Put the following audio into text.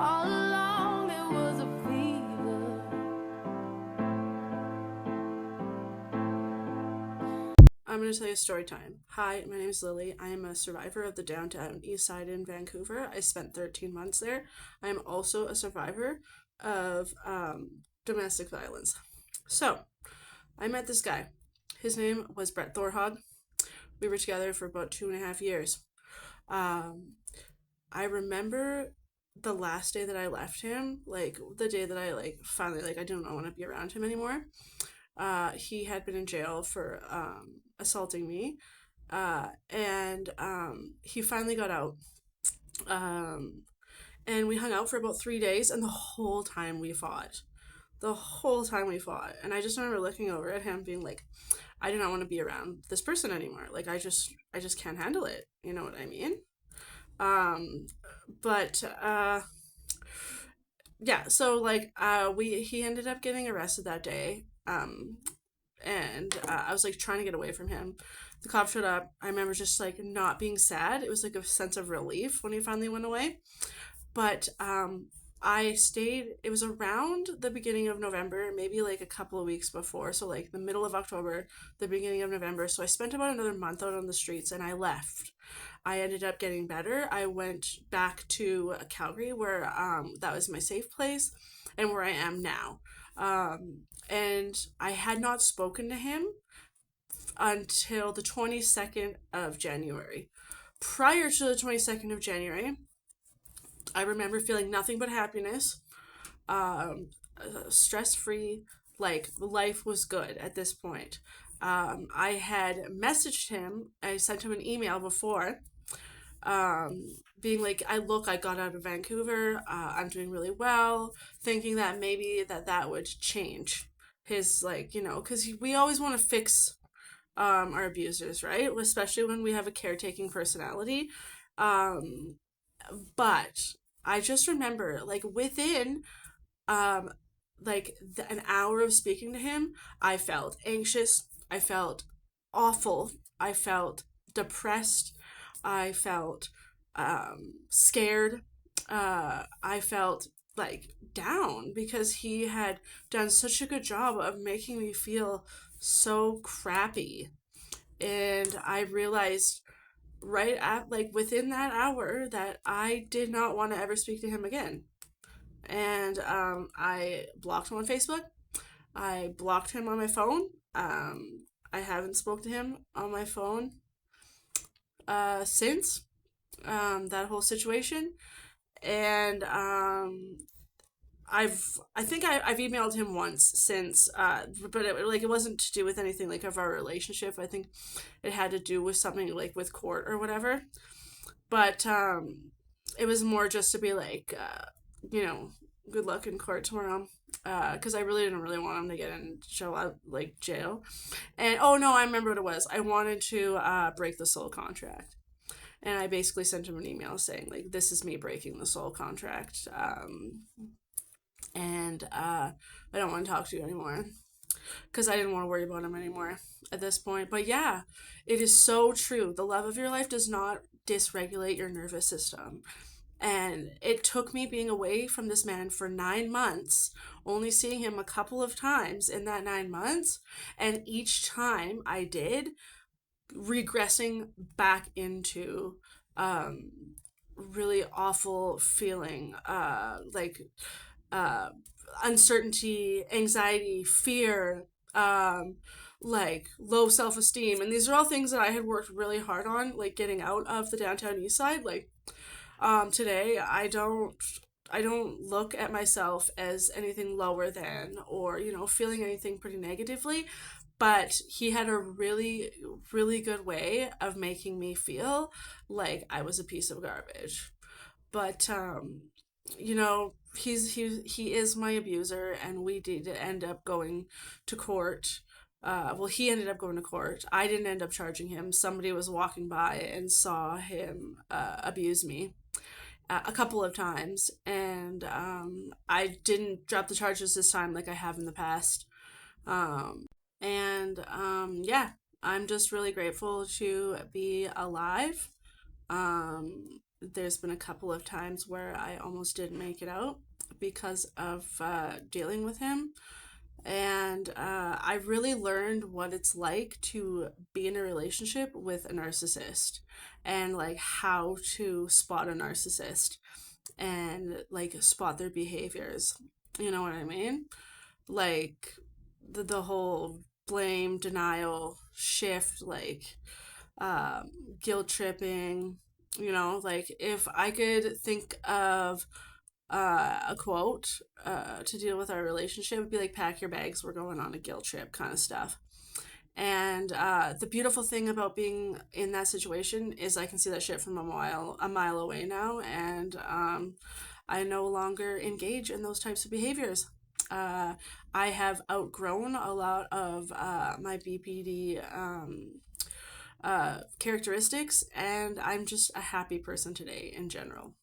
All along it was a fever. I'm going to tell you a story time. Hi, my name is Lily. I am a survivor of the downtown east side in Vancouver. I spent 13 months there. I am also a survivor of domestic violence. So, I met this guy. His name was Brett Thorhog. We were together for about 2.5 years. Um, I remember the last day that I left him, like the day that I finally I didn't want to be around him anymore. He had been in jail for assaulting me, and he finally got out. Um, and we hung out for about 3 days, and the whole time we fought. The whole time we fought, and I just remember looking over at him, being like, "I do not want to be around this person anymore. Like, I just can't handle it. You know what I mean?" Um, but yeah. So we he ended up getting arrested that day. And I was like trying to get away from him. The cop showed up. I remember just like not being sad. It was like a sense of relief when he finally went away. But I stayed. It was around the beginning of November, maybe like a couple of weeks before. So like the middle of October, the beginning of November. So I spent about another month out on the streets, and I left. I ended up getting better. I went back to Calgary, where that was my safe place, and where I am now. And I had not spoken to him until the 22nd of January. Prior to the 22nd of January, I remember feeling nothing but happiness, um, stress free, like life was good at this point. I had messaged him, I sent him an email before, being like, I got out of Vancouver, I'm doing really well, thinking that maybe that would change his, like, because we always want to fix our abusers, right? Especially when we have a caretaking personality. Um, but I just remember, like, within um, an hour of speaking to him, I felt anxious. I felt awful. I felt depressed. I felt scared. I felt like down because he had done such a good job of making me feel so crappy. And I realized right at like within that hour that I did not want to ever speak to him again. And I blocked him on Facebook. I blocked him on my phone. I haven't spoke to him on my phone since that whole situation. And I think I've emailed him once since, but it wasn't to do with anything like of our relationship. I think it had to do with something like with court or whatever. But it was more just to be like, you know, good luck in court tomorrow. Because I really didn't really want him to get in jail. And oh no, I remember what it was. I wanted to break the soul contract, and I basically sent him an email saying like, "This is me breaking the soul contract, and I don't want to talk to you anymore." Because I didn't want to worry about him anymore at this point. But yeah, it is so true. The love of your life does not dysregulate your nervous system. And it took me being away from this man for 9 months, only seeing him a couple of times in that 9 months. And each time I did, regressing back into um, really awful feeling, uh, uncertainty, anxiety, fear, um, like low self esteem. And these are all things that I had worked really hard on, like getting out of the downtown east side. Today, I don't look at myself as anything lower than, or feeling anything pretty negatively. But he had a really, really good way of making me feel like I was a piece of garbage. But he is my abuser, and we did end up going to court. Well, he ended up going to court. I didn't end up charging him. Somebody was walking by and saw him abuse me a couple of times, and I didn't drop the charges this time like I have in the past. Um, and yeah, I'm just really grateful to be alive. Um, there's been a couple of times where I almost didn't make it out because of dealing with him. And I really learned what it's like to be in a relationship with a narcissist, and like how to spot a narcissist and like spot their behaviors. You know what I mean? Like the whole blame, denial, shift, like um, guilt tripping. Like if I could think of a quote to deal with our relationship, would be like, pack your bags, we're going on a guilt trip kind of stuff. And the beautiful thing about being in that situation is I can see that shit from a mile away now, and I no longer engage in those types of behaviors. Uh, I have outgrown a lot of my BPD characteristics, and I'm just a happy person today in general.